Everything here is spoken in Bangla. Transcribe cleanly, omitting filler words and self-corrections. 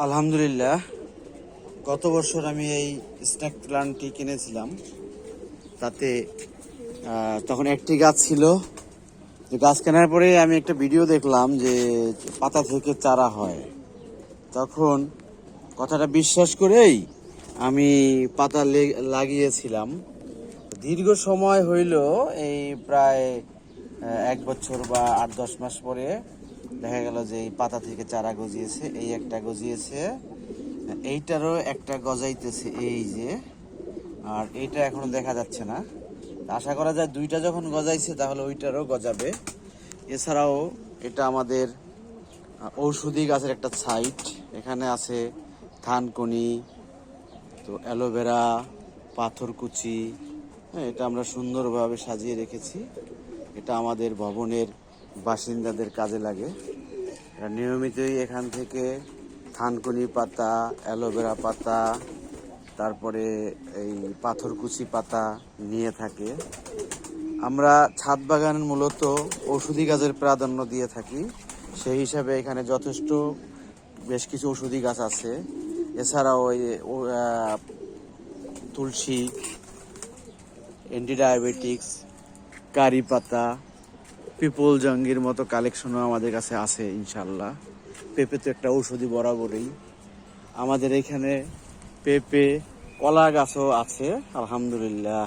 আলহামদুলিল্লাহ, গত বছর আমি এই স্নেক প্লান্টটি কিনেছিলাম। তাতে তখন একটি গাছ ছিল। যে গাছ কেনার পরে আমি একটা ভিডিও দেখলাম যে পাতা থেকে চারা হয়। তখন কথাটা বিশ্বাস করেই আমি পাতা লাগিয়েছিলাম। দীর্ঘ সময় হইল, এই প্রায় 1 বছর বা 8-10 মাস পরে দেখা গেল যে এই পাতা থেকে চারা গজিয়েছে। এই একটা গজিয়েছে, এইটারও একটা গজাইতেছে, এই যে। আর এইটা এখনো দেখা যাচ্ছে না। আশা করা যায় দুইটা যখন গজাইছে তাহলে ওইটারও গজাবে। এছাড়াও এটা আমাদের ঔষধি গাছের একটা সাইট। এখানে আছে থানকুনি, তো অ্যালোভেরা, পাথরকুচি। হ্যাঁ, এটা আমরা সুন্দরভাবে সাজিয়ে রেখেছি। এটা আমাদের ভবনের বাসিন্দাদের কাজে লাগে। নিয়মিতই এখান থেকে থানকুনি পাতা, অ্যালোভেরা পাতা, তারপরে এই পাথরকুচি পাতা নিয়ে থাকে। আমরা ছাদ বাগান মূলত ঔষধি গাছের প্রাধান্য দিয়ে থাকি। সেই হিসাবে এখানে যথেষ্ট বেশ কিছু ঔষধি গাছ আছে। এছাড়াও ওই তুলসী, অ্যান্টি ডায়াবেটিক্স, কারি পাতা, পিপল জঙ্গির মতো কালেকশনও আমাদের কাছে আছে ইনশাল্লাহ। পেঁপে তো একটা ঔষধি বরাবরই। আমাদের এখানে পেঁপে, কলা গাছও আছে আলহামদুলিল্লাহ।